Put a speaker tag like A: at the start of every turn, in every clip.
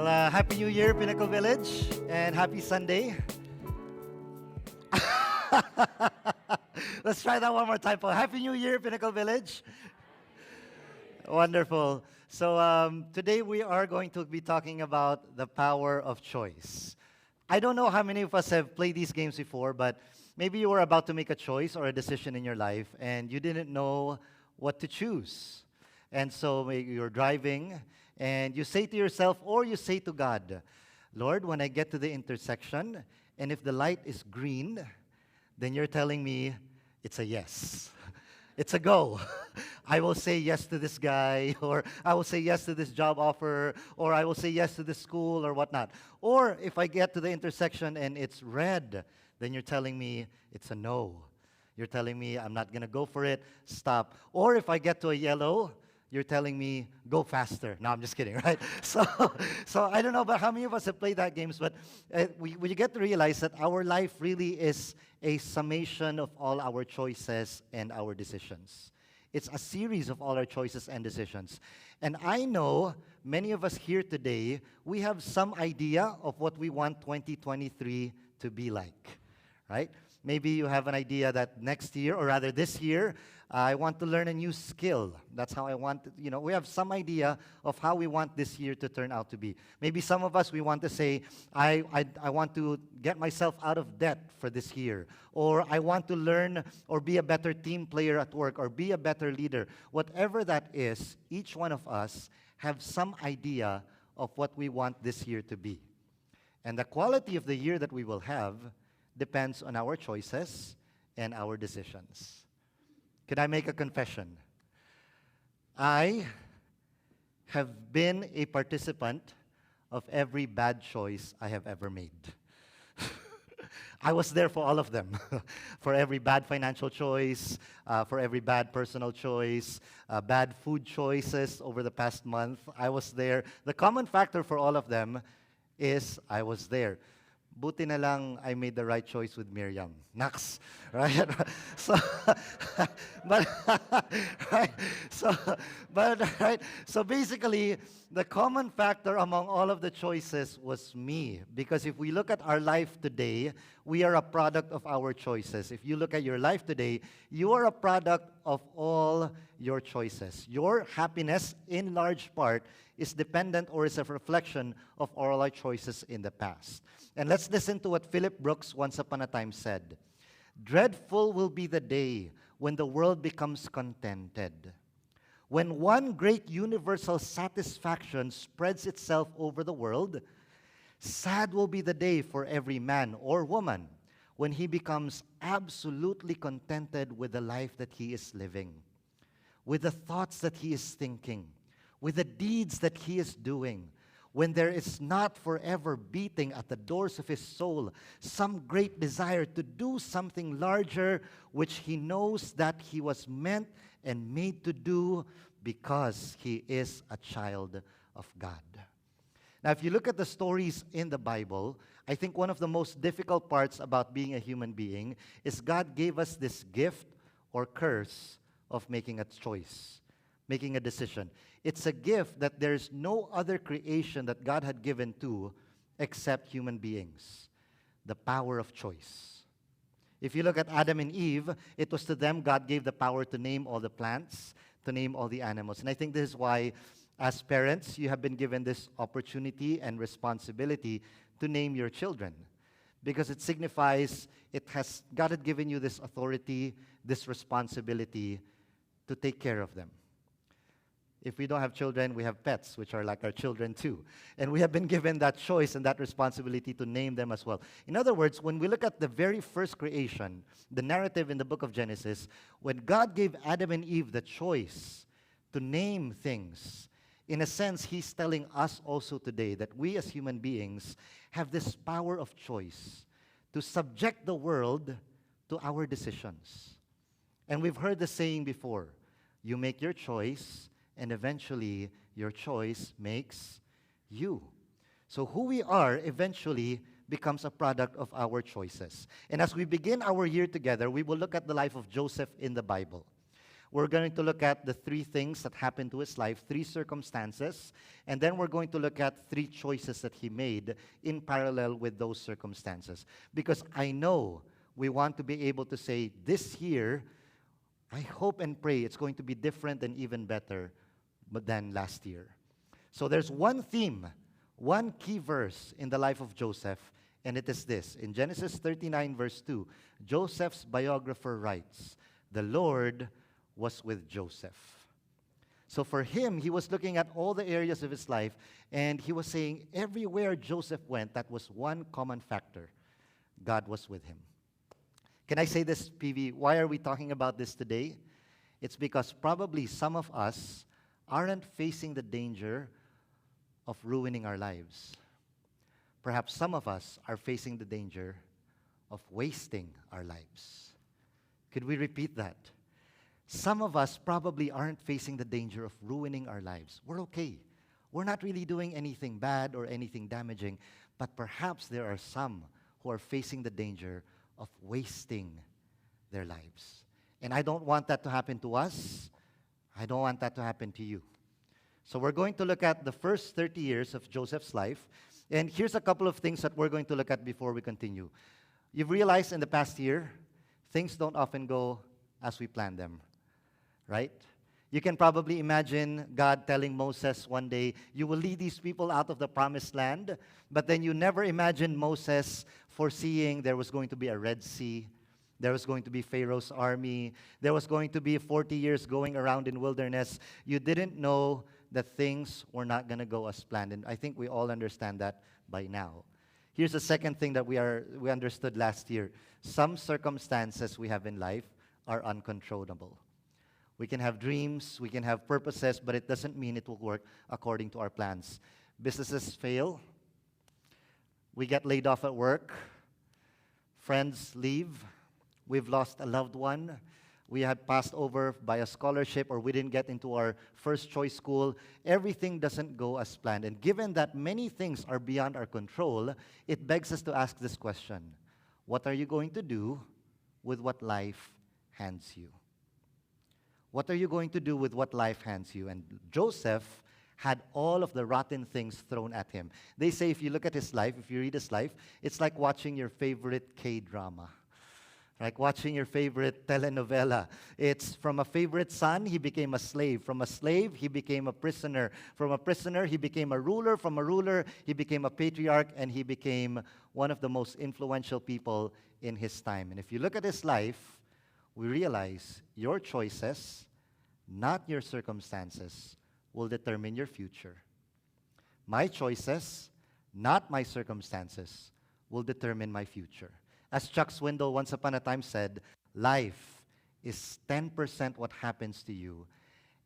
A: Happy New Year, Pinnacle Village, and happy Sunday. Let's try that one more time. Happy New Year, Pinnacle Village. Wonderful. So today we are going to be talking about the power of choice. I don't know how many of us have played these games before, but maybe you were about to make a choice or a decision in your life, and you didn't know what to choose. And so maybe you're driving, and you say to yourself, or you say to God, Lord, when I get to the intersection, and if the light is green, then you're telling me it's a yes. It's a go. I will say yes to this guy, or I will say yes to this job offer, or I will say yes to this school, or whatnot. Or if I get to the intersection and it's red, then you're telling me it's a no. You're telling me I'm not going to go for it, stop. Or if I get to a yellow, you're telling me, go faster. No, I'm just kidding, right? So I don't know about how many of us have played that games, but we get to realize that our life really is a summation of all our choices and our decisions. It's a series of all our choices and decisions. And I know many of us here today, we have some idea of what we want 2023 to be like, right? Maybe you have an idea that next year, or rather this year, I want to learn a new skill. That's how I want, we have some idea of how we want this year to turn out to be. Maybe some of us, we want to say, I want to get myself out of debt for this year. Or I want to learn or be a better team player at work or be a better leader. Whatever that is, each one of us have some idea of what we want this year to be. And the quality of the year that we will have depends on our choices and our decisions. Can I make a confession? I have been a participant of every bad choice I have ever made. I was there for all of them. For every bad financial choice, for every bad personal choice, bad food choices over the past month. I was there. The common factor for all of them is I was there. Buti na lang I made the right choice with Miriam. Naks, right? So, but right. So basically, the common factor among all of the choices was me. Because if we look at our life today, we are a product of our choices. If you look at your life today, you are a product of all your choices. Your happiness, in large part, is dependent or is a reflection of all our choices in the past. And let's listen to what Philip Brooks once upon a time said. Dreadful will be the day when the world becomes contented. When one great universal satisfaction spreads itself over the world, sad will be the day for every man or woman when he becomes absolutely contented with the life that he is living, with the thoughts that he is thinking, with the deeds that he is doing, when there is not forever beating at the doors of his soul some great desire to do something larger which he knows that he was meant and made to do because he is a child of God. Now, if you look at the stories in the Bible, I think one of the most difficult parts about being a human being is God gave us this gift or curse of making a choice, making a decision. It's a gift that there's no other creation that God had given to except human beings. The power of choice. If you look at Adam and Eve, it was to them God gave the power to name all the plants, to name all the animals. And I think this is why, as parents, you have been given this opportunity and responsibility to name your children. Because it signifies God had given you this authority, this responsibility to take care of them. If we don't have children, we have pets, which are like our children too. And we have been given that choice and that responsibility to name them as well. In other words, when we look at the very first creation, the narrative in the book of Genesis, when God gave Adam and Eve the choice to name things, in a sense, He's telling us also today that we as human beings have this power of choice to subject the world to our decisions. And we've heard the saying before, you make your choice, and eventually, your choice makes you. So who we are eventually becomes a product of our choices. And as we begin our year together, we will look at the life of Joseph in the Bible. We're going to look at the three things that happened to his life, three circumstances, and then we're going to look at three choices that he made in parallel with those circumstances. Because I know we want to be able to say, this year, I hope and pray it's going to be different and even better than last year. So there's one theme, one key verse in the life of Joseph, and it is this. In Genesis 39, verse 2, Joseph's biographer writes, "The Lord was with Joseph." So for him, he was looking at all the areas of his life, and he was saying everywhere Joseph went, that was one common factor. God was with him. Can I say this, PV? Why are we talking about this today? It's because probably some of us aren't facing the danger of ruining our lives. Perhaps some of us are facing the danger of wasting our lives. Could we repeat that? Some of us probably aren't facing the danger of ruining our lives. We're okay. We're not really doing anything bad or anything damaging, but perhaps there are some who are facing the danger of wasting their lives. And I don't want that to happen to us. I don't want that to happen to you. So we're going to look at the first 30 years of Joseph's life. And here's a couple of things that we're going to look at before we continue. You've realized in the past year, things don't often go as we plan them, right? You can probably imagine God telling Moses one day, you will lead these people out of the promised land, but then you never imagined Moses foreseeing there was going to be a Red Sea, there was going to be Pharaoh's army, there was going to be 40 years going around in wilderness. You didn't know that things were not going to go as planned, and I think we all understand that by now. Here's the second thing that we understood last year. Some circumstances we have in life are uncontrollable. We can have dreams, we can have purposes, but it doesn't mean it will work according to our plans. Businesses fail. We get laid off at work. Friends leave. We've lost a loved one. We had passed over by a scholarship, or we didn't get into our first choice school. Everything doesn't go as planned. And given that many things are beyond our control, it begs us to ask this question: what are you going to do with what life hands you? What are you going to do with what life hands you? And Joseph had all of the rotten things thrown at him. They say if you look at his life, if you read his life, it's like watching your favorite K-drama. Like watching your favorite telenovela. It's from a favorite son, he became a slave. From a slave, he became a prisoner. From a prisoner, he became a ruler. From a ruler, he became a patriarch, and he became one of the most influential people in his time. And if you look at his life, we realize your choices, not your circumstances, will determine your future. My choices, not my circumstances, will determine my future. As Chuck Swindoll once upon a time said, life is 10% what happens to you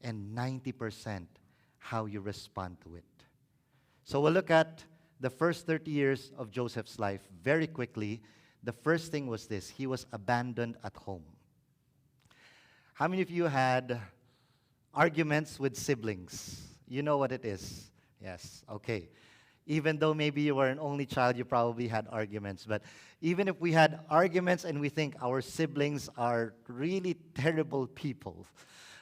A: and 90% how you respond to it. So we'll look at the first 30 years of Joseph's life very quickly. The first thing was this: he was abandoned at home. How many of you had arguments with siblings? You know what it is. Yes, okay. Even though maybe you were an only child, you probably had arguments. But even if we had arguments and we think our siblings are really terrible people,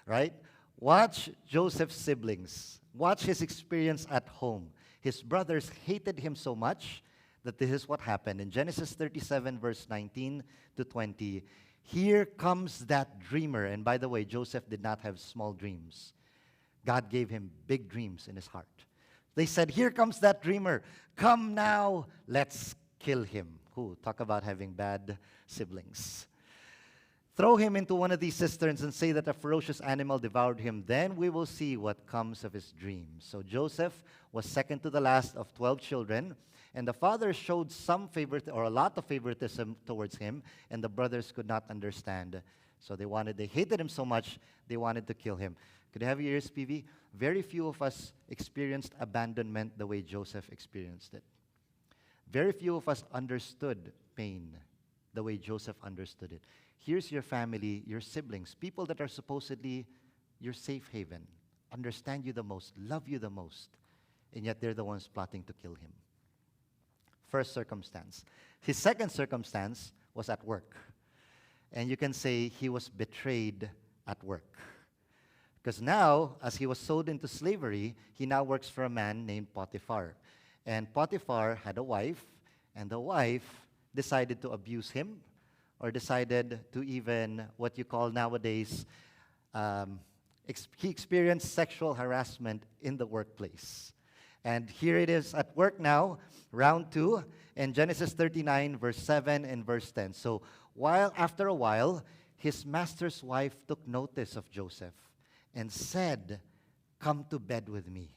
A: right? Watch Joseph's siblings. Watch his experience at home. His brothers hated him so much that this is what happened. In Genesis 37, verse 19 to 20, here comes that dreamer. And by the way, Joseph did not have small dreams. God gave him big dreams in his heart. They said, here comes that dreamer. Come now, let's kill him. Ooh, talk about having bad siblings. Throw him into one of these cisterns and say that a ferocious animal devoured him. Then we will see what comes of his dreams. So Joseph was second to the last of 12 children. And the father showed some a lot of favoritism towards him. And the brothers could not understand. So they hated him so much, they wanted to kill him. Could I have your ears, PV? Very few of us experienced abandonment the way Joseph experienced it. Very few of us understood pain the way Joseph understood it. Here's your family, your siblings, people that are supposedly your safe haven, understand you the most, love you the most, and yet they're the ones plotting to kill him. First circumstance. His second circumstance was at work. And you can say he was betrayed at work. Because now, as he was sold into slavery, he now works for a man named Potiphar. And Potiphar had a wife, and the wife decided to abuse him, or decided to even, what you call nowadays, he experienced sexual harassment in the workplace. And here it is at work now, round 2, in Genesis 39, verse 7 and verse 10. So after a while, his master's wife took notice of Joseph and said, "Come to bed with me."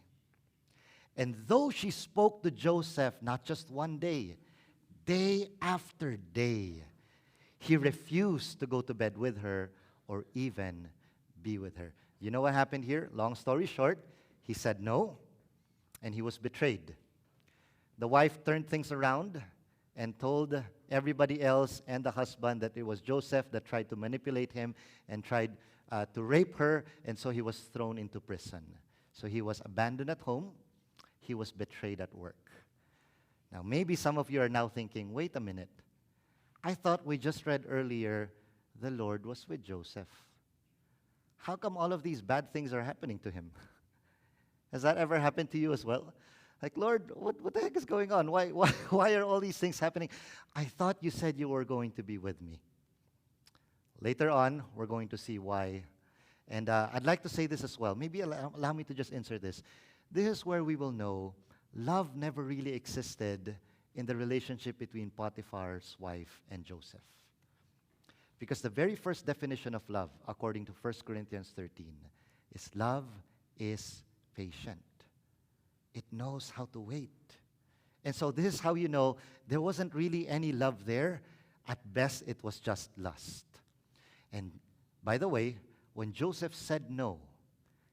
A: And though she spoke to Joseph not just one day, day after day, he refused to go to bed with her or even be with her. You know what happened here? Long story short, he said no, and he was betrayed. The wife turned things around and told everybody else and the husband that it was Joseph that tried to manipulate him and tried to rape her, and so he was thrown into prison. So he was abandoned at home. He was betrayed at work. Now, maybe some of you are now thinking, wait a minute. I thought we just read earlier the Lord was with Joseph. How come all of these bad things are happening to him? Has that ever happened to you as well? Like, Lord, what the heck is going on? Why are all these things happening? I thought you said you were going to be with me. Later on, we're going to see why. And I'd like to say this as well. Maybe allow me to just insert this. This is where we will know love never really existed in the relationship between Potiphar's wife and Joseph. Because the very first definition of love, according to 1 Corinthians 13, is love is patient. It knows how to wait. And so this is how you know there wasn't really any love there. At best, it was just lust. And by the way, when Joseph said no,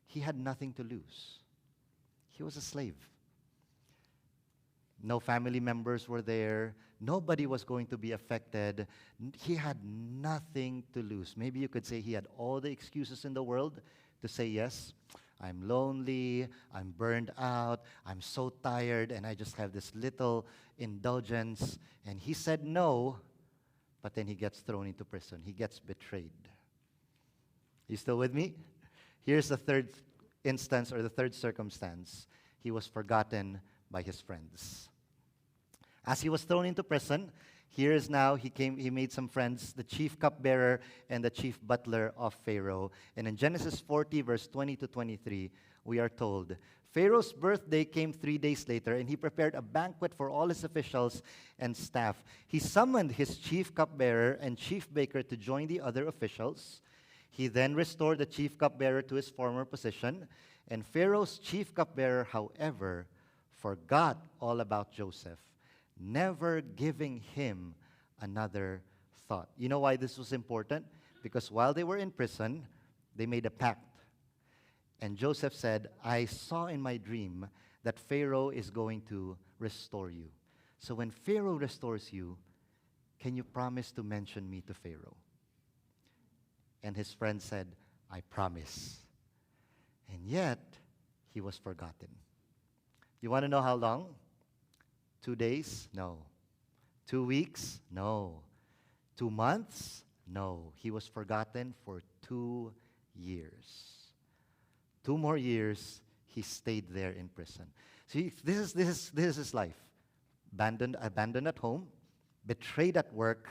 A: he had nothing to lose. He was a slave. No family members were there. Nobody was going to be affected. He had nothing to lose. Maybe you could say he had all the excuses in the world to say yes. I'm lonely, I'm burned out, I'm so tired, and I just have this little indulgence. And he said no, but then he gets thrown into prison. He gets betrayed. You still with me? Here's the third instance, or the third circumstance. He was forgotten by his friends. As he was thrown into prison, here is now, he made some friends, the chief cupbearer and the chief butler of Pharaoh. And in Genesis 40, verse 20 to 23, we are told, Pharaoh's birthday came 3 days later, and he prepared a banquet for all his officials and staff. He summoned his chief cupbearer and chief baker to join the other officials. He then restored the chief cupbearer to his former position. And Pharaoh's chief cupbearer, however, forgot all about Joseph, never giving him another thought. You know why this was important? Because while they were in prison, they made a pact. And Joseph said, I saw in my dream that Pharaoh is going to restore you. So when Pharaoh restores you, can you promise to mention me to Pharaoh? And his friend said, I promise. And yet, he was forgotten. You want to know how long? 2 days? No. 2 weeks? No. 2 months? No. He was forgotten for 2 years. 2 more years, he stayed there in prison. See, this is his life. Abandoned at home, betrayed at work,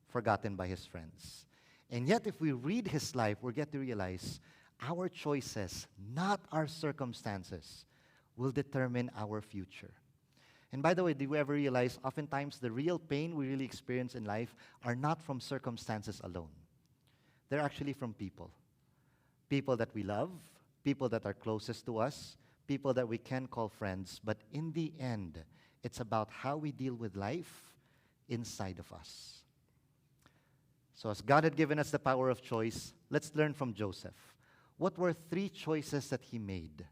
A: forgotten by his friends. And yet, if we read his life, we get to realize our choices, not our circumstances, will determine our future. And by the way, did we ever realize oftentimes the real pain we really experience in life are not from circumstances alone. They're actually from people. People that we love, people that are closest to us, people that we can call friends. But in the end, it's about how we deal with life inside of us. So as God had given us the power of choice, let's learn from Joseph. What were 3 choices that he made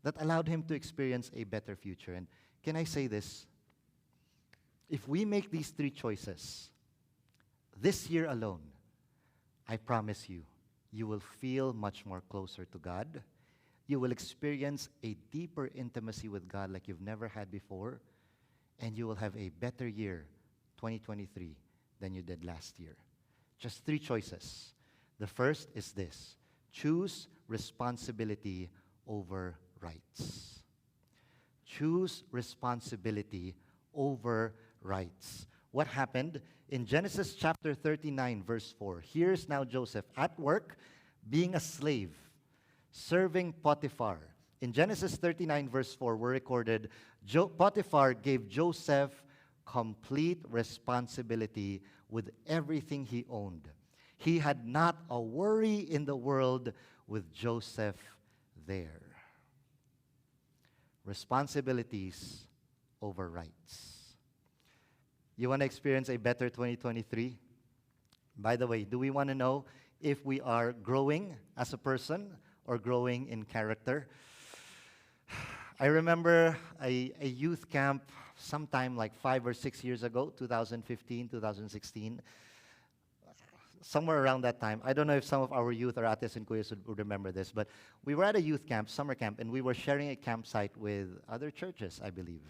A: that allowed him to experience a better future? And can I say this? If we make these 3 choices this year alone, I promise you, you will feel much more closer to God. You will experience a deeper intimacy with God like you've never had before. And you will have a better year, 2023, than you did last year. Just 3 choices The first is this: choose responsibility over rights. Choose responsibility over rights. What happened? In Genesis chapter 39, verse 4, here's now Joseph at work, being a slave, serving Potiphar. In Genesis 39, verse 4, we're recorded, Potiphar gave Joseph complete responsibility with everything he owned. He had not a worry in the world with Joseph there. Responsibilities over rights. You want to experience a better 2023? By the way, do we want to know if we are growing as a person or growing in character? I remember a youth camp sometime like 5 or 6 years ago, 2015, 2016, somewhere around that time. I don't know if some of our youth or ates and kuyas would remember this, but we were at a youth camp, summer camp, and we were sharing a campsite with other churches, I believe.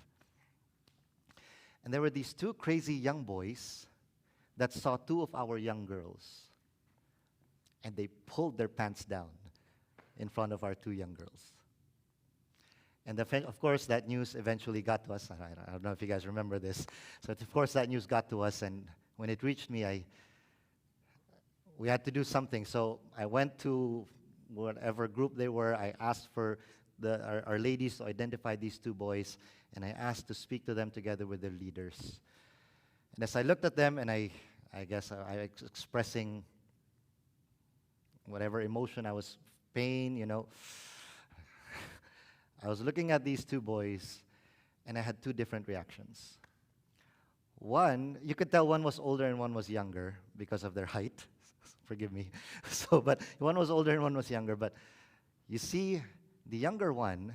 A: And there were these two crazy young boys that saw two of our young girls, and they pulled their pants down in front of our two young girls. And of course, that news eventually got to us. I don't know if you guys remember this. So of course, that news got to us, and when it reached me, we had to do something. So I went to whatever group they were. I asked for our ladies to identify these two boys, and I asked to speak to them together with their leaders. And as I looked at them, and I guess I was expressing whatever emotion I was, pain, I was looking at these two boys, and I had two different reactions. One, you could tell one was older and one was younger because of their height. Forgive me. But one was older and one was younger. But you see, the younger one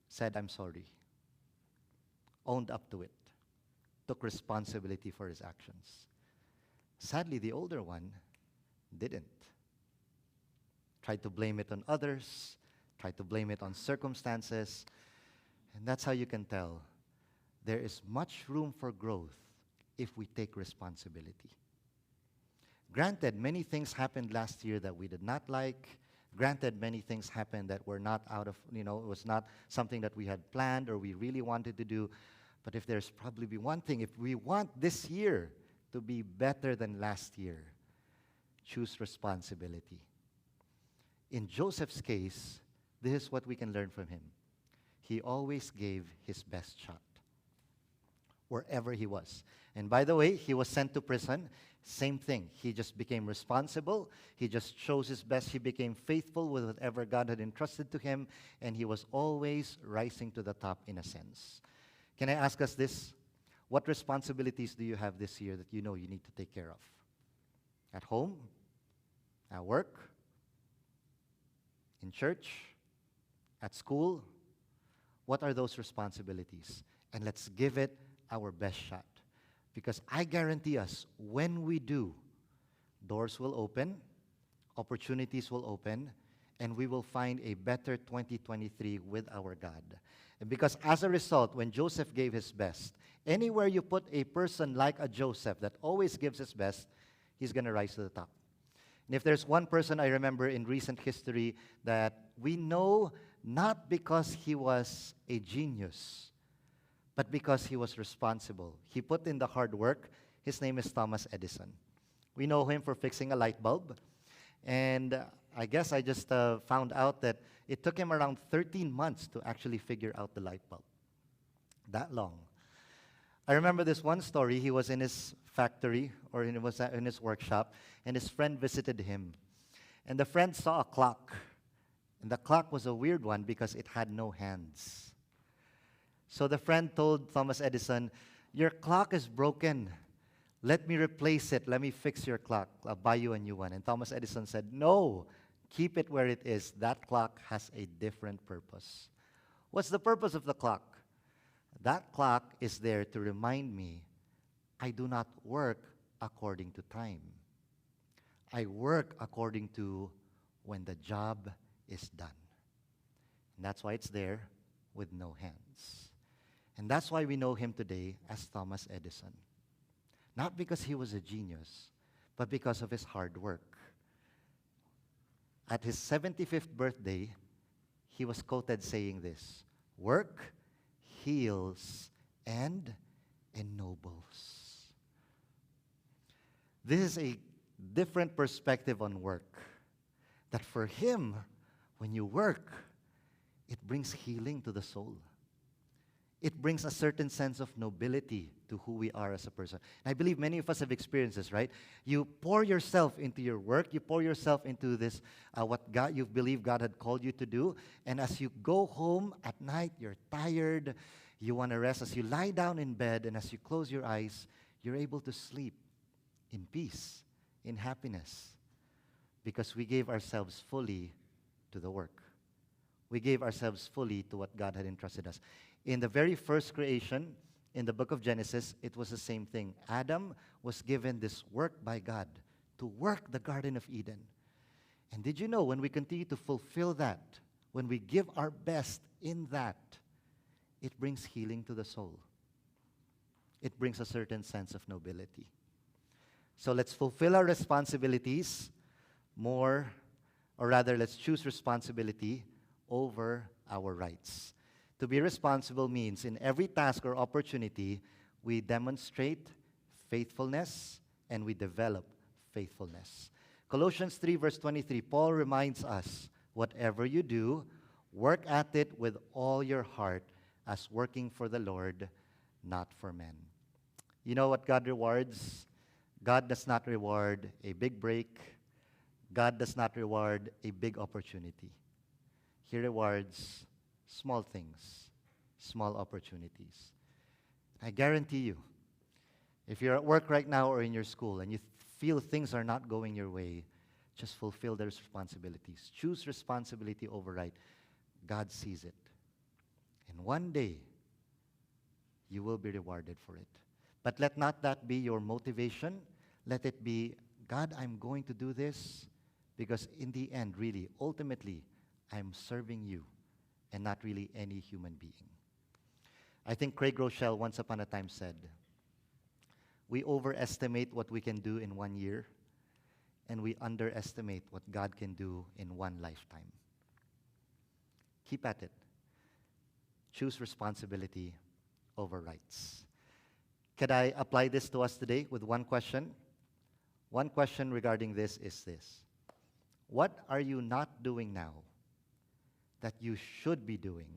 A: said, "I'm sorry," owned up to it, took responsibility for his actions. Sadly, the older one didn't. Tried to blame it on others, tried to blame it on circumstances, and that's how you can tell there is much room for growth if we take responsibility. Granted, many things happened last year that we did not like. Granted, many things happened that were not out of, it was not something that we had planned or we really wanted to do. But if there's probably one thing, if we want this year to be better than last year, choose responsibility. In Joseph's case, this is what we can learn from him. He always gave his best shot wherever he was. And by the way, he was sent to prison. Same thing. He just became responsible. He just chose his best. He became faithful with whatever God had entrusted to him, and he was always rising to the top in a sense. Can I ask us this? What responsibilities do you have this year that you know you need to take care of? At home? At work? In church? At school? What are those responsibilities? And let's give it our best shot. Because I guarantee us, when we do, doors will open, opportunities will open, and we will find a better 2023 with our God. And because as a result, when Joseph gave his best, anywhere you put a person like a Joseph that always gives his best, he's going to rise to the top. And if there's one person I remember in recent history that we know not because he was a genius, but because he was responsible. He put in the hard work. His name is Thomas Edison. We know him for fixing a light bulb. And I guess I just found out that it took him around 13 months to actually figure out the light bulb. That long. I remember this one story. He was in his factory, or in his workshop, and his friend visited him. And the friend saw a clock. And the clock was a weird one because it had no hands. So the friend told Thomas Edison, "Your clock is broken. Let me replace it. Let me fix your clock. I'll buy you a new one." And Thomas Edison said, "No, keep it where it is. That clock has a different purpose." What's the purpose of the clock? That clock is there to remind me I do not work according to time. I work according to when the job is done. And that's why it's there with no hands. And that's why we know him today as Thomas Edison. Not because he was a genius, but because of his hard work. At his 75th birthday, he was quoted saying this: "Work heals and ennobles." This is a different perspective on work. That for him, when you work, it brings healing to the soul. It brings a certain sense of nobility to who we are as a person. And I believe many of us have experienced this, right? You pour yourself into your work. You pour yourself into this, what God, you believe God had called you to do. And as you go home at night, you're tired. You want to rest. As you lie down in bed and as you close your eyes, you're able to sleep in peace, in happiness. Because we gave ourselves fully to the work. We gave ourselves fully to what God had entrusted us. In the very first creation, in the book of Genesis, it was the same thing. Adam was given this work by God to work the Garden of Eden. And did you know, when we continue to fulfill that, when we give our best in that, it brings healing to the soul. It brings a certain sense of nobility. So let's fulfill our responsibilities more, or rather, let's choose responsibility over our rights. To be responsible means in every task or opportunity, we demonstrate faithfulness and we develop faithfulness. Colossians 3 verse 23, Paul reminds us, whatever you do, work at it with all your heart as working for the Lord, not for men. You know what God rewards? God does not reward a big break. God does not reward a big opportunity. He rewards small things, small opportunities. I guarantee you, if you're at work right now or in your school and you feel things are not going your way, just fulfill their responsibilities. Choose responsibility over right. God sees it. And one day, you will be rewarded for it. But let not that be your motivation. Let it be, God, I'm going to do this because in the end, really, ultimately, I'm serving you and not really any human being. I think Craig Rochelle once upon a time said, we overestimate what we can do in 1 year, and we underestimate what God can do in one lifetime. Keep at it. Choose responsibility over rights. Could I apply this to us today with one question? One question regarding this is this: what are you not doing now that you should be doing,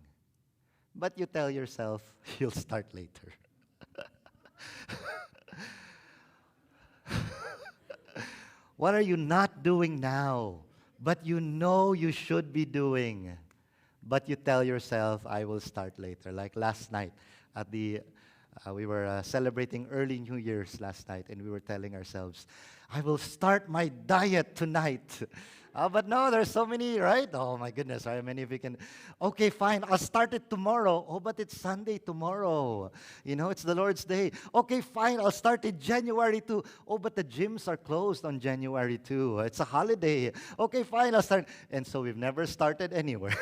A: but you tell yourself you'll start later? What are you not doing now, but you know you should be doing, but you tell yourself, I will start later? Like last night at the we were celebrating early New Year's last night, and we were telling ourselves, I will start my diet tonight. But no, there's so many, right? Oh my goodness, right? Many of you can, okay, fine, I'll start it tomorrow. Oh, but it's Sunday tomorrow. You know, it's the Lord's Day. Okay, fine, I'll start it January 2. Oh, but the gyms are closed on January 2. It's a holiday. Okay, fine, I'll start. And so we've never started anywhere.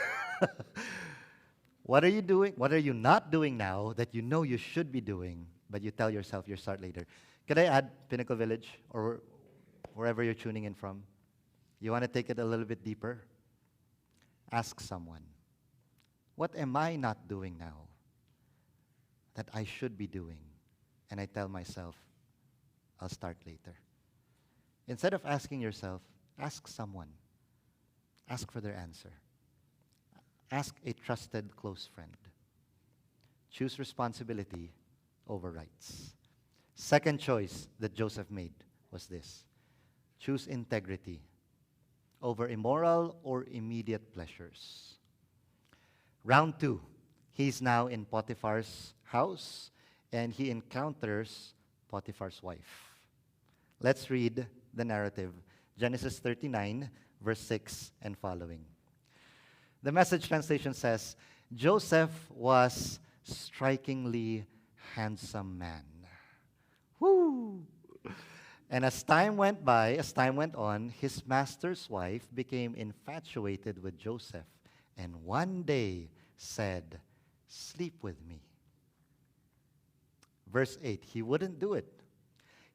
A: What are you doing? What are you not doing now that you know you should be doing, but you tell yourself you'll start later? Could I add Pinnacle Village or wherever you're tuning in from? You want to take it a little bit deeper? Ask someone, what am I not doing now that I should be doing? And I tell myself, I'll start later. Instead of asking yourself, ask someone. Ask for their answer. Ask a trusted close friend. Choose responsibility over rights. Second choice that Joseph made was this: choose integrity over immoral or immediate pleasures. Round 2, he's now in Potiphar's house, and he encounters Potiphar's wife. Let's read the narrative. Genesis 39, verse 6 and following. The Message translation says, Joseph was strikingly handsome man. Woo! And as time went on, his master's wife became infatuated with Joseph, and one day said, sleep with me. Verse 8, he wouldn't do it.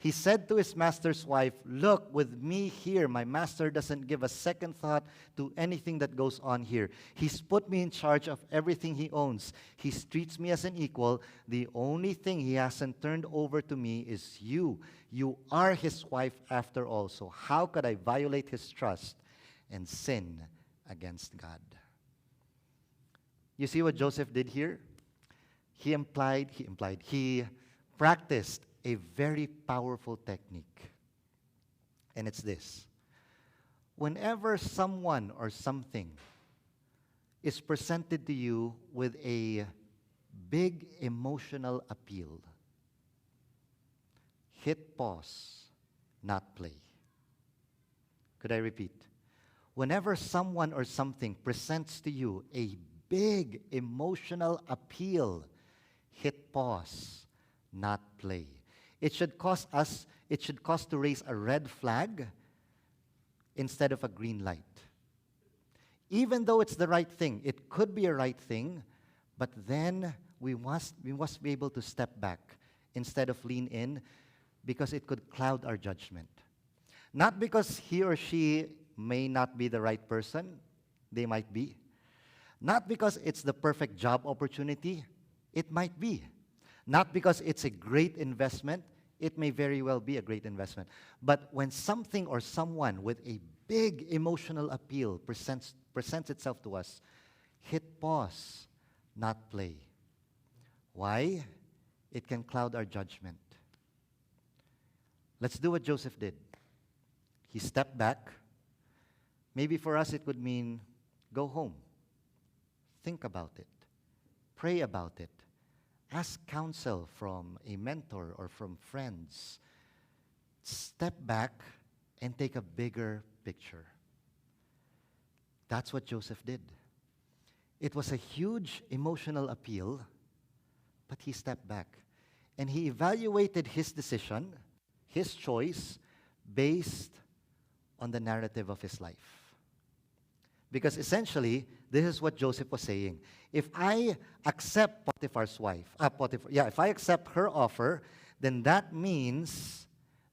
A: He said to his master's wife, "Look, with me here, my master doesn't give a second thought to anything that goes on here. He's put me in charge of everything he owns. He treats me as an equal. The only thing he hasn't turned over to me is you. You are his wife after all. So how could I violate his trust and sin against God?" You see what Joseph did here? He practiced a very powerful technique. And it's this. Whenever someone or something is presented to you with a big emotional appeal, hit pause, not play. Could I repeat? Whenever someone or something presents to you a big emotional appeal, hit pause, not play. It should cause to raise a red flag instead of a green light. Even though it's the right thing, it could be a right thing, but then we must be able to step back instead of lean in, because it could cloud our judgment. Not because he or she may not be the right person, they might be. Not because it's the perfect job opportunity, it might be. Not because it's a great investment, it may very well be a great investment. But when something or someone with a big emotional appeal presents itself to us, hit pause, not play. Why? It can cloud our judgment. Let's do what Joseph did. He stepped back. Maybe for us it would mean go home. Think about it. Pray about it. Ask counsel from a mentor or from friends. Step back and take a bigger picture. That's what Joseph did. It was a huge emotional appeal, but he stepped back. And he evaluated his decision, his choice, based on the narrative of his life. Because essentially, this is what Joseph was saying. If I accept Potiphar's wife, if I accept her offer, then that means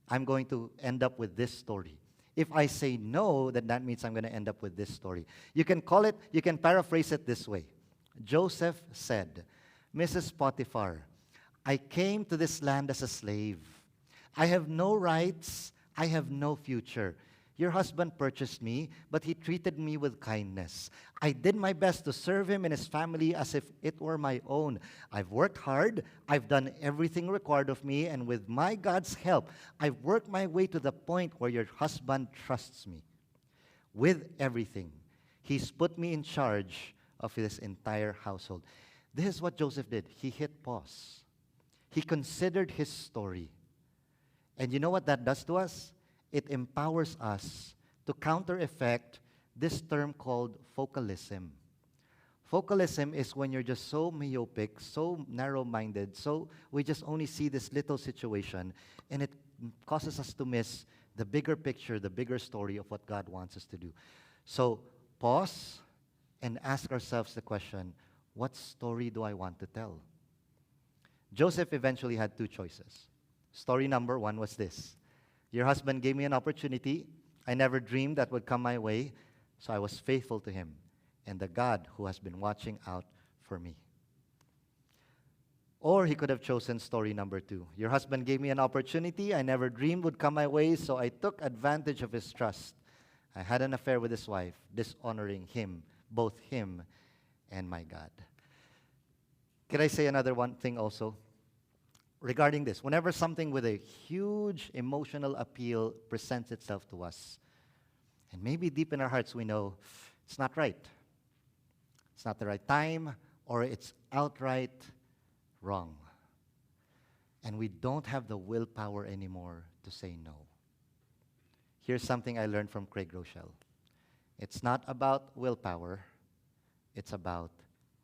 A: I'm going to end up with this story. If I say no, then that means I'm going to end up with this story. You can paraphrase it this way. Joseph said, "Mrs. Potiphar, I came to this land as a slave. I have no rights. I have no future. Your husband purchased me, but he treated me with kindness. I did my best to serve him and his family as if it were my own. I've worked hard. I've done everything required of me, and with my God's help, I've worked my way to the point where your husband trusts me. With everything, he's put me in charge of his entire household." This is what Joseph did. He hit pause. He considered his story. And you know what that does to us? It empowers us to counter-effect this term called focalism. Focalism is when you're just so myopic, so narrow-minded, so we just only see this little situation, and it causes us to miss the bigger picture, the bigger story of what God wants us to do. So pause and ask ourselves the question, what story do I want to tell? Joseph eventually had two choices. Story number one was this. Your husband gave me an opportunity I never dreamed that would come my way, so I was faithful to him and the God who has been watching out for me. Or he could have chosen story number two. Your husband gave me an opportunity I never dreamed would come my way, so I took advantage of his trust. I had an affair with his wife, dishonoring him, both him and my God. Can I say another one thing also? Regarding this, whenever something with a huge emotional appeal presents itself to us, and maybe deep in our hearts we know it's not right, it's not the right time, or it's outright wrong, and we don't have the willpower anymore to say no. Here's something I learned from Craig Rochelle. It's not about willpower, it's about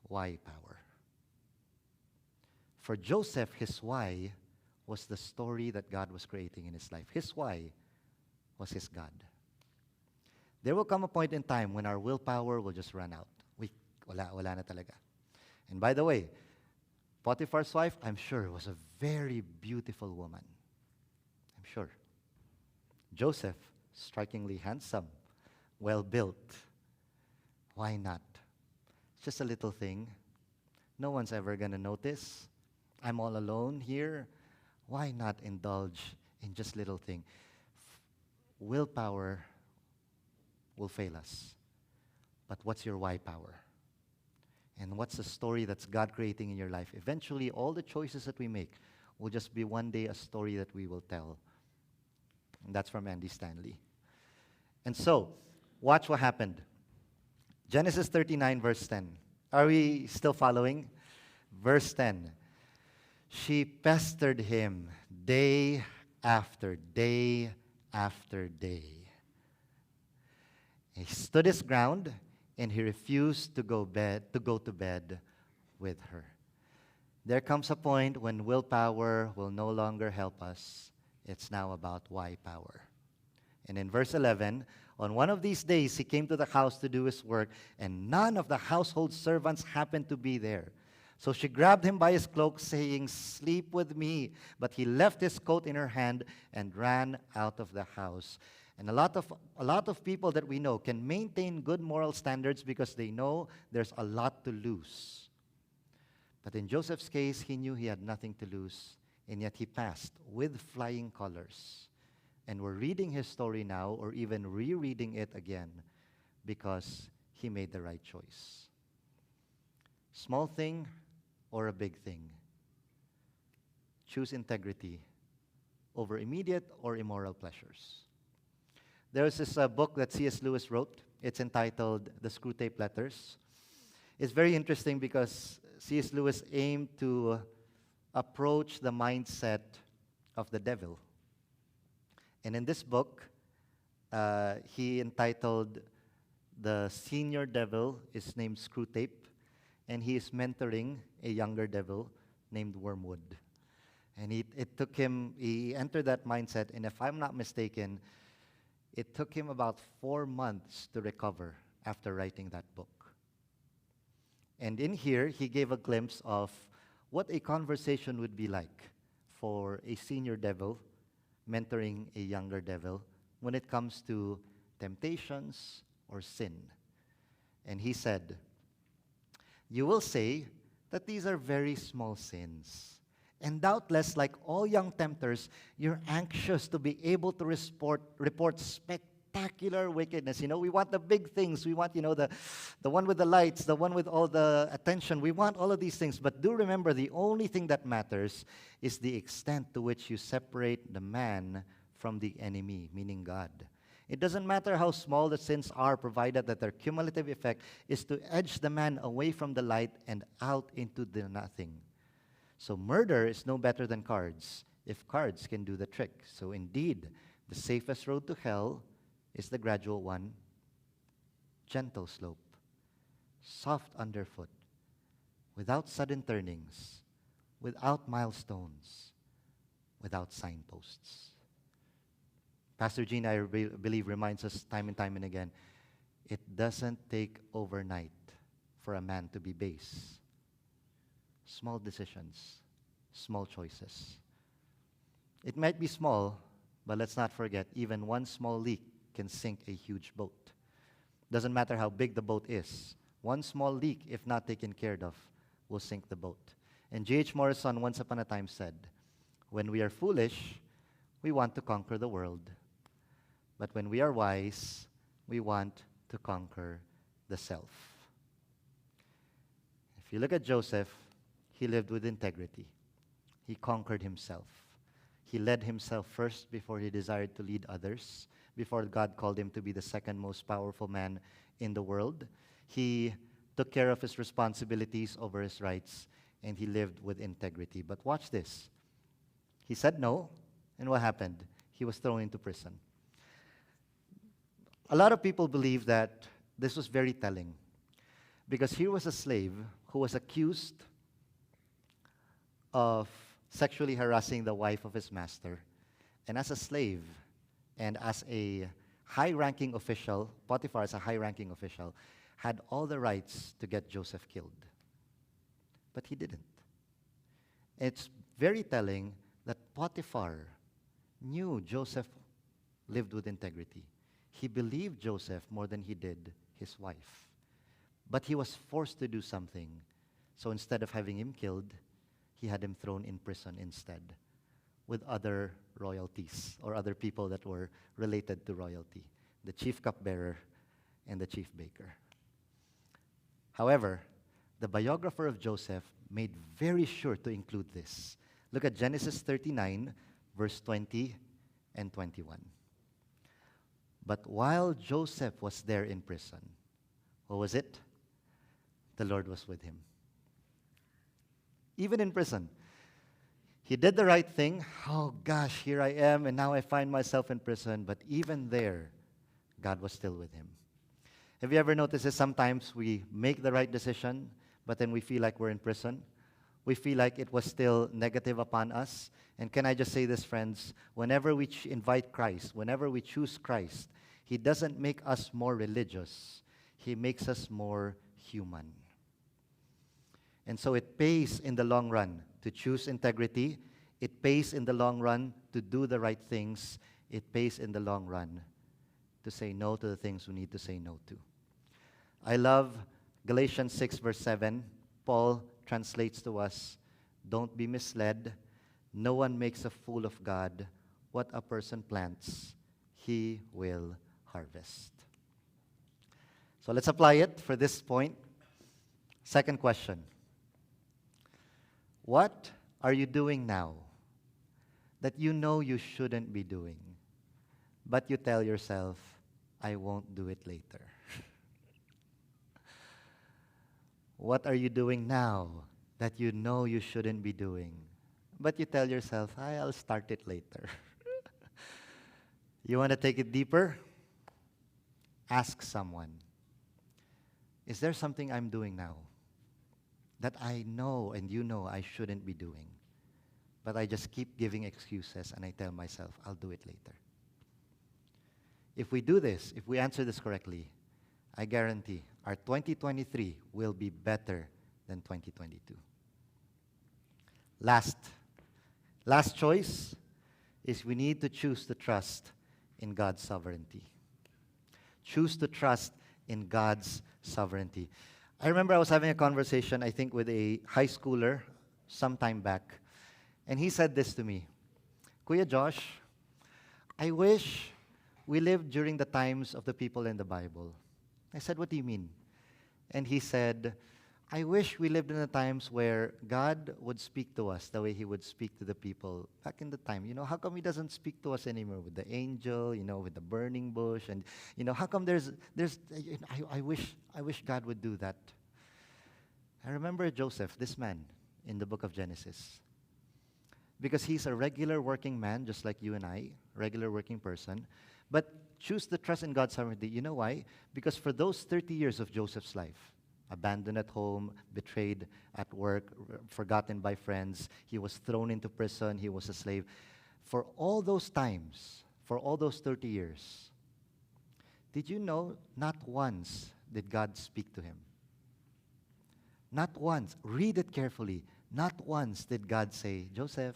A: why power. For Joseph, his why was the story that God was creating in his life. His why was his God. There will come a point in time when our willpower will just run out. Wala na talaga. And by the way, Potiphar's wife, I'm sure, was a very beautiful woman. I'm sure. Joseph, strikingly handsome, well built. Why not? It's just a little thing. No one's ever going to notice. I'm all alone here. Why not indulge in just little thing? Willpower will fail us. But what's your why power? And what's the story that's God creating in your life? Eventually, all the choices that we make will just be one day a story that we will tell. And that's from Andy Stanley. And so, watch what happened. Genesis 39, verse 10. Are we still following? Verse 10. She pestered him day after day after day. He stood his ground, and he refused to go to bed with her. There comes a point when willpower will no longer help us. It's now about why power. And in verse 11, on one of these days he came to the house to do his work, and none of the household servants happened to be there. So she grabbed him by his cloak, saying, "Sleep with me." But he left his coat in her hand and ran out of the house. And a lot of people that we know can maintain good moral standards because they know there's a lot to lose. But in Joseph's case, he knew he had nothing to lose, and yet he passed with flying colors. And we're reading his story now, or even rereading it again, because he made the right choice. Small thing or a big thing? Choose integrity over immediate or immoral pleasures. There's this book that C.S. Lewis wrote. It's entitled The Screwtape Letters. It's very interesting because C.S. Lewis aimed to approach the mindset of the devil. And in this book, he entitled the senior devil is named Screwtape, and he is mentoring a younger devil named Wormwood. And he entered that mindset, and if I'm not mistaken, it took him about 4 months to recover after writing that book. And in here, he gave a glimpse of what a conversation would be like for a senior devil mentoring a younger devil when it comes to temptations or sin. And he said, "You will say that these are very small sins. And doubtless, like all young tempters, you're anxious to be able to report spectacular wickedness. You know, we want the big things. We want, the one with the lights, the one with all the attention. We want all of these things. But do remember, the only thing that matters is the extent to which you separate the man from the enemy, meaning God. It doesn't matter how small the sins are, provided that their cumulative effect is to edge the man away from the light and out into the nothing. So murder is no better than cards, if cards can do the trick. So indeed, the safest road to hell is the gradual one, gentle slope, soft underfoot, without sudden turnings, without milestones, without signposts." Pastor Gene, I believe, reminds us time and time and again, it doesn't take overnight for a man to be base. Small decisions, small choices. It might be small, but let's not forget, even one small leak can sink a huge boat. Doesn't matter how big the boat is. One small leak, if not taken care of, will sink the boat. And J.H. Morrison once upon a time said, "When we are foolish, we want to conquer the world. But when we are wise, we want to conquer the self." If you look at Joseph, he lived with integrity. He conquered himself. He led himself first before he desired to lead others, before God called him to be the second most powerful man in the world. He took care of his responsibilities over his rights, and he lived with integrity. But watch this. He said no, and what happened? He was thrown into prison. A lot of people believe that this was very telling, because here was a slave who was accused of sexually harassing the wife of his master. And as a slave and as a high-ranking official, Potiphar, as a high-ranking official, had all the rights to get Joseph killed. But he didn't. It's very telling that Potiphar knew Joseph lived with integrity. He believed Joseph more than he did his wife. But he was forced to do something. So instead of having him killed, he had him thrown in prison instead with other royalties or other people that were related to royalty, the chief cupbearer and the chief baker. However, the biographer of Joseph made very sure to include this. Look at Genesis 39, verse 20 and 21. But while Joseph was there in prison, what was it? The Lord was with him. Even in prison, he did the right thing. Oh gosh, here I am, and now I find myself in prison. But even there, God was still with him. Have you ever noticed that sometimes we make the right decision, but then we feel like we're in prison? We feel like it was still negative upon us. And can I just say this, friends? Whenever we invite Christ, whenever we choose Christ, He doesn't make us more religious. He makes us more human. And so it pays in the long run to choose integrity. It pays in the long run to do the right things. It pays in the long run to say no to the things we need to say no to. I love Galatians 6, verse 7. Paul translates to us, don't be misled. No one makes a fool of God. What a person plants, he will harvest. So let's apply it for this point. Second question. What are you doing now that you know you shouldn't be doing, but you tell yourself, I won't do it later? What are you doing now that you know you shouldn't be doing, but you tell yourself, I'll start it later? You want to take it deeper? Ask someone, is there something I'm doing now that I know and you know I shouldn't be doing, but I just keep giving excuses and I tell myself, I'll do it later? If we do this, if we answer this correctly, I guarantee our 2023 will be better than 2022. Last choice is we need to choose to trust in God's sovereignty. Choose to trust in God's sovereignty. I remember I was having a conversation, I think, with a high schooler some time back, and he said this to me, Kuya Josh, I wish we lived during the times of the people in the Bible. I said, what do you mean? And he said, I wish we lived in the times where God would speak to us the way He would speak to the people back in the time. How come He doesn't speak to us anymore with the angel, with the burning bush? And, how come I wish God would do that. I remember Joseph, this man in the book of Genesis. Because he's a regular working man, just like you and I, regular working person. But choose to trust in God's sovereignty. You know why? Because for those 30 years of Joseph's life, abandoned at home, betrayed at work, forgotten by friends, he was thrown into prison, he was a slave. For all those times, for all those 30 years, did you know not once did God speak to him? Not once. Read it carefully. Not once did God say, Joseph,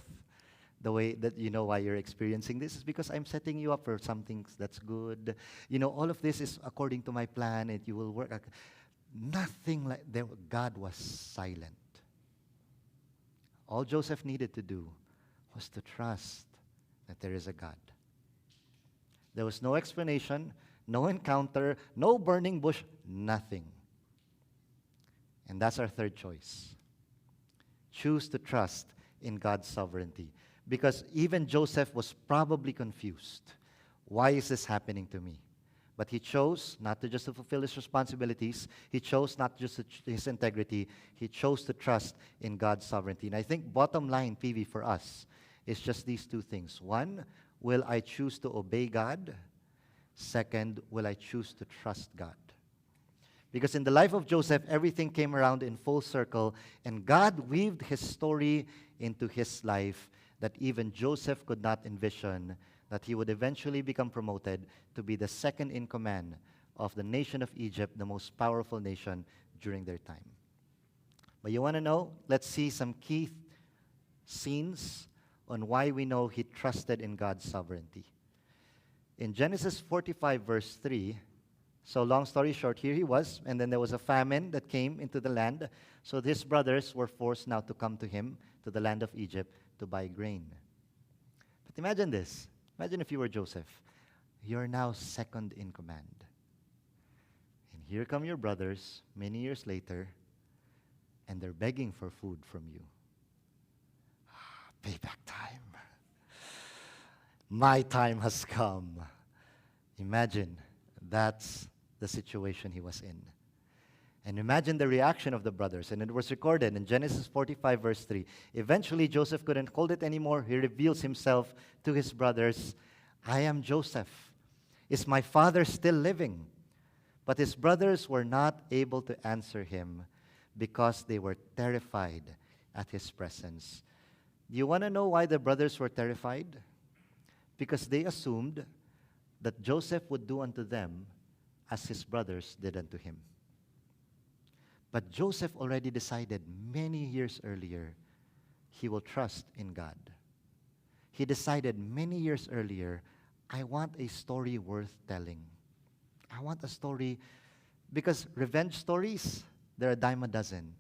A: the way that you know why you're experiencing this is because I'm setting you up for something that's good. All of this is according to my plan and you will work. Nothing like that. God was silent. All Joseph needed to do was to trust that there is a God. There was no explanation, no encounter, no burning bush, nothing. And that's our third choice. Choose to trust in God's sovereignty. Because even Joseph was probably confused. Why is this happening to me? But he chose not to just to fulfill his responsibilities. He chose not just his integrity. He chose to trust in God's sovereignty. And I think bottom line, PV, for us is just these two things. One, will I choose to obey God? Second, will I choose to trust God? Because in the life of Joseph, everything came around in full circle, and God weaved His story into his life that even Joseph could not envision, that he would eventually become promoted to be the second in command of the nation of Egypt, the most powerful nation during their time. But you want to know? Let's see some key scenes on why we know he trusted in God's sovereignty. In Genesis 45, verse 3, so long story short, here he was, and then there was a famine that came into the land. So his brothers were forced now to come to him, to the land of Egypt, to buy grain. But imagine this. Imagine if you were Joseph. You're now second in command. And here come your brothers many years later, and they're begging for food from you. Payback time. My time has come. Imagine that's the situation he was in. And imagine the reaction of the brothers. And it was recorded in Genesis 45, verse 3. Eventually, Joseph couldn't hold it anymore. He reveals himself to his brothers. I am Joseph. Is my father still living? But his brothers were not able to answer him because they were terrified at his presence. Do you want to know why the brothers were terrified? Because they assumed that Joseph would do unto them as his brothers did unto him. But Joseph already decided many years earlier he will trust in God. He decided many years earlier, I want a story worth telling. I want a story, because revenge stories, they're a dime a dozen.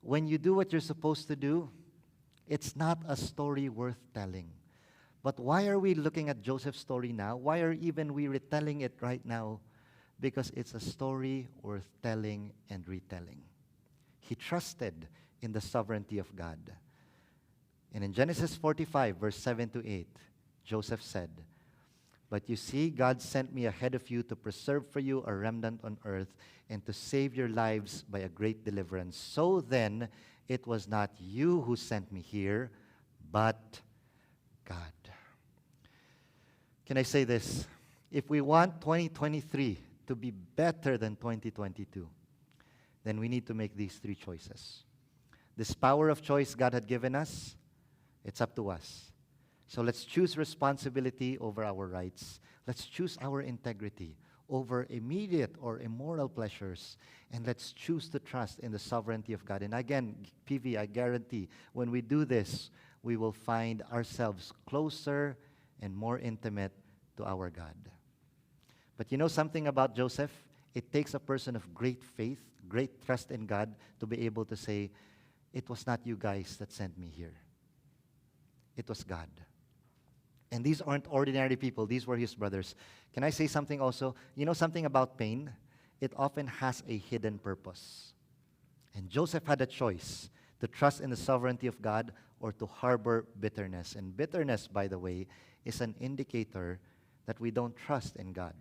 A: When you do what you're supposed to do, it's not a story worth telling. But why are we looking at Joseph's story now? Why are even we retelling it right now? Because it's a story worth telling and retelling. He trusted in the sovereignty of God. And in Genesis 45, verse 7 to 8, Joseph said, but you see, God sent me ahead of you to preserve for you a remnant on earth and to save your lives by a great deliverance. So then, it was not you who sent me here, but God. Can I say this? If we want 2023 to be better than 2022, then we need to make these three choices. This power of choice God had given us, it's up to us. So let's choose responsibility over our rights. Let's choose our integrity over immediate or immoral pleasures. And let's choose to trust in the sovereignty of God. And again, PV, I guarantee, when we do this, we will find ourselves closer and more intimate to our God. But you know something about Joseph? It takes a person of great faith, great trust in God to be able to say, it was not you guys that sent me here. It was God. And these aren't ordinary people. These were his brothers. Can I say something also? You know something about pain? It often has a hidden purpose. And Joseph had a choice to trust in the sovereignty of God or to harbor bitterness. And bitterness, by the way, is an indicator that we don't trust in God.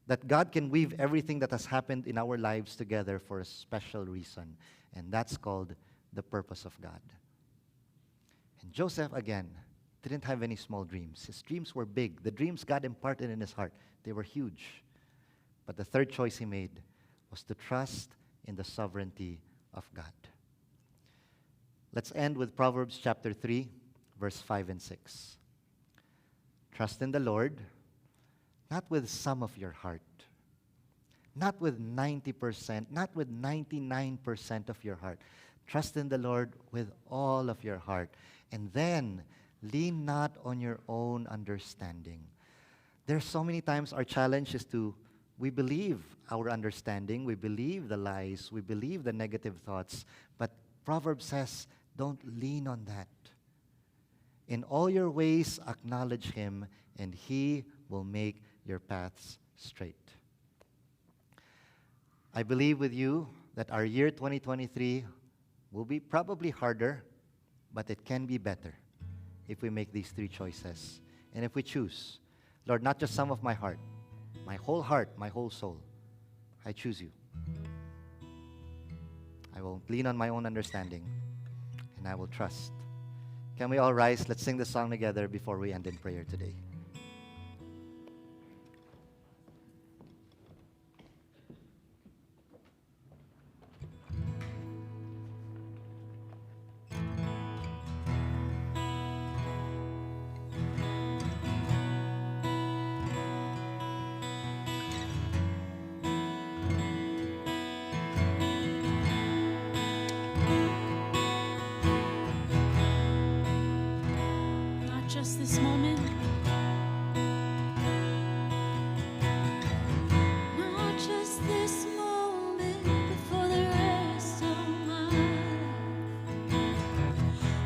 A: That God can weave everything that has happened in our lives together for a special reason. And that's called the purpose of God. And Joseph, again, didn't have any small dreams. His dreams were big. The dreams God imparted in his heart, they were huge. But the third choice he made was to trust in the sovereignty of God. Let's end with Proverbs chapter 3, verse 5 and 6. Trust in the Lord, not with some of your heart, not with 90%, not with 99% of your heart. Trust in the Lord with all of your heart. And then, lean not on your own understanding. There's so many times our challenge is we believe our understanding, we believe the lies, we believe the negative thoughts, but Proverbs says, don't lean on that. In all your ways, acknowledge Him, and He will make your paths straight. I believe with you that our year 2023 will be probably harder, but it can be better if we make these three choices. And if we choose, Lord, not just some of my heart, my whole heart, my whole soul, I choose you. I won't lean on my own understanding, and I will trust. Can we all rise? Let's sing the song together before we end in prayer today.
B: just this moment. Not just this moment, but for the rest of my life.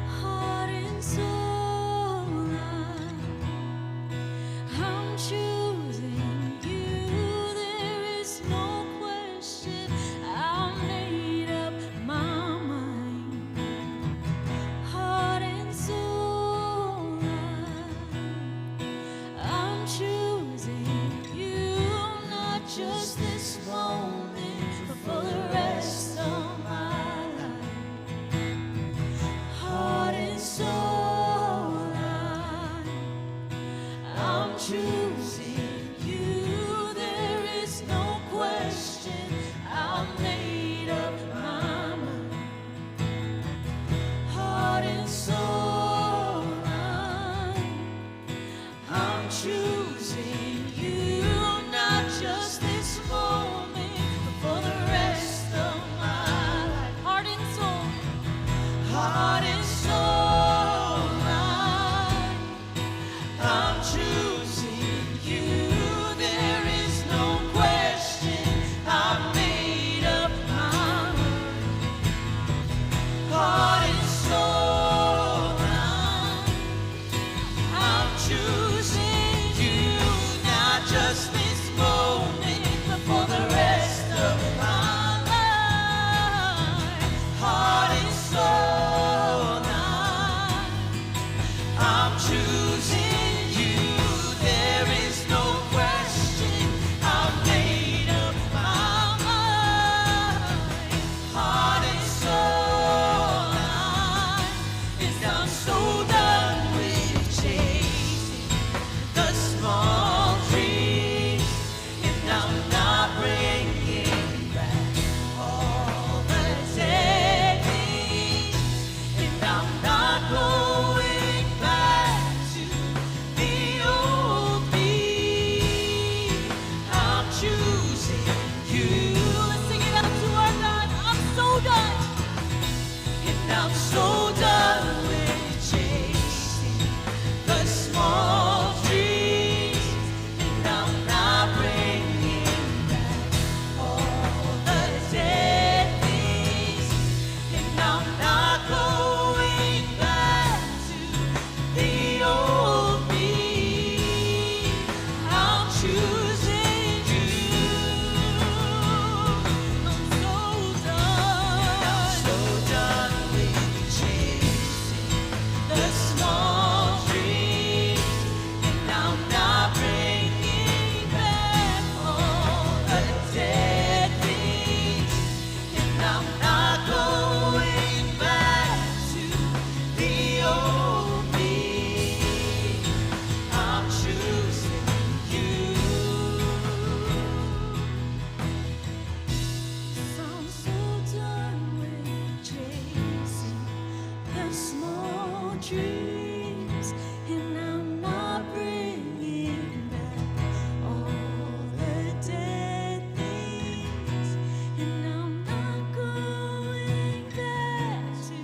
B: Heart and soul, I'm choosing you. There is no question. I made up my mind. Heart and soul, I'm choosing you. Not just this moment, but for the rest of my life. Heart and soul, I'm choosing you. There is no question. I made up my mind. Heart and soul, I'm choosing you. Not just this moment, but for the rest of my life. Heart and soul, heart and soul, I'm choosing you. There is no question. I made up my mind. Heart and soul, I'm choosing you. Not just this moment, but for the rest of my life. Heart and soul, I'm choosing you. There is no question. I've made up my mind. Heart and soul, and I'm so done with chasing the small dreams, and I'm not bringing back all the dead things, and I'm not going back to the old me. I'm choosing you. Let's sing it out to our God. I'm so done. And I'm so done with chasing the small dreams, and I'm not bringing back all the dead things, and I'm not going back to the old me. I'm choosing you. I'm so done with chasing the small dreams, and I'm not bringing back all the dead things, and I'm not going back to the old me. I'm choosing you. I'm so done with chasing the small dreams, and I'm not bringing back all the dead things, and I'm not going back to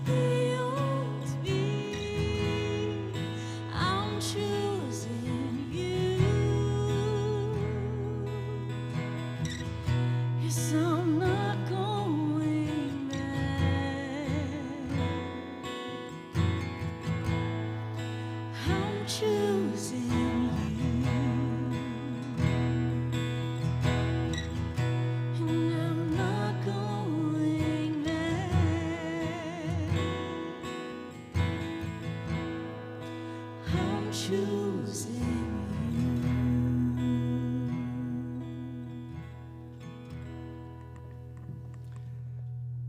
B: the old me. I'm choosing you. Yes, I'm not going back. I'm choosing you. And I'm not going back. I'm choosing you.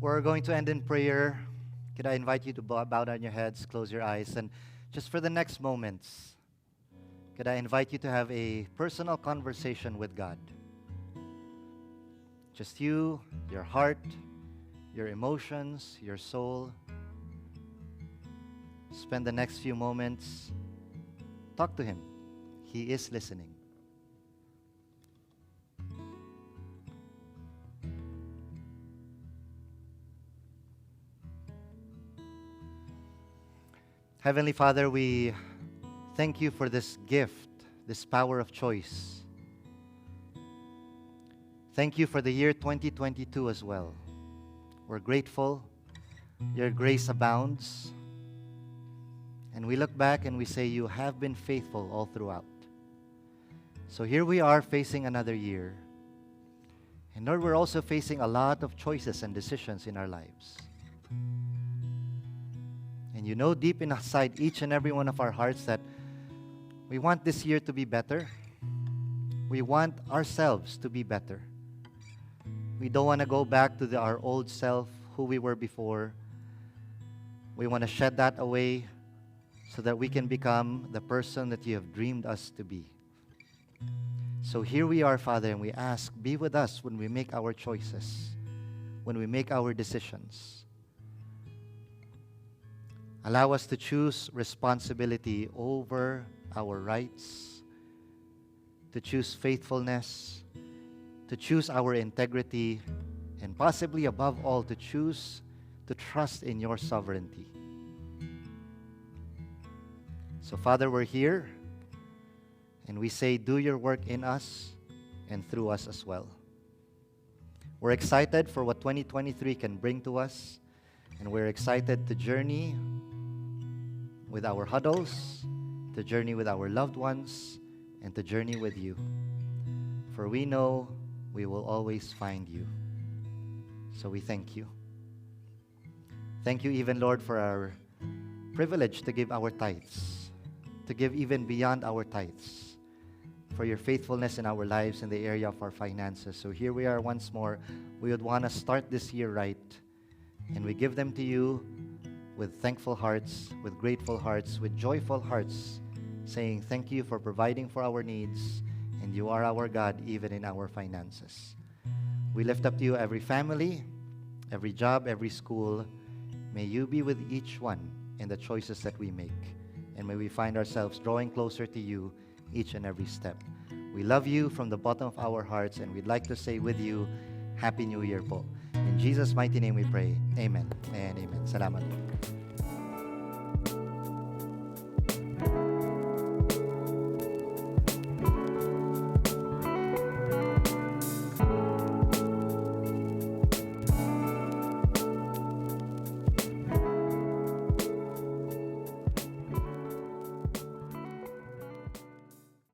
A: We're going to end in prayer. Could I invite you to bow down your heads, close your eyes, and just for the next moments, could I invite you to have a personal conversation with God? Just you, your heart, your emotions, your soul. Spend the next few moments. Talk to Him. He is listening. Heavenly Father, we Thank you for this gift, this power of choice. Thank you for the year 2022 as well. We're grateful. Your grace abounds. And we look back and we say, you have been faithful all throughout. So here we are facing another year. And Lord, we're also facing a lot of choices and decisions in our lives. And you know deep inside each and every one of our hearts that we want this year to be better. We want ourselves to be better. We don't want to go back to our old self, who we were before. We want to shed that away so that we can become the person that you have dreamed us to be. So here we are, Father, and we ask, be with us when we make our choices, when we make our decisions. Allow us to choose responsibility over our rights, to choose faithfulness, to choose our integrity, and possibly above all, to choose to trust in your sovereignty. So, Father, we're here, and we say, do your work in us and through us as well. We're excited for what 2023 can bring to us, and we're excited to journey with our huddles, to journey with our loved ones, and to journey with you. For we know we will always find you. So we thank you. Thank you even, Lord, for our privilege to give our tithes, to give even beyond our tithes, for your faithfulness in our lives in the area of our finances. So here we are once more. We would want to start this year right, and we give them to you with thankful hearts, with grateful hearts, with joyful hearts, saying thank you for providing for our needs, and you are our God even in our finances. We lift up to you every family, every job, every school. May you be with each one in the choices that we make, and may we find ourselves drawing closer to you each and every step. We love you from the bottom of our hearts, and we'd like to say with you, Happy New Year po. In Jesus' mighty name we pray. Amen and amen. Salamat.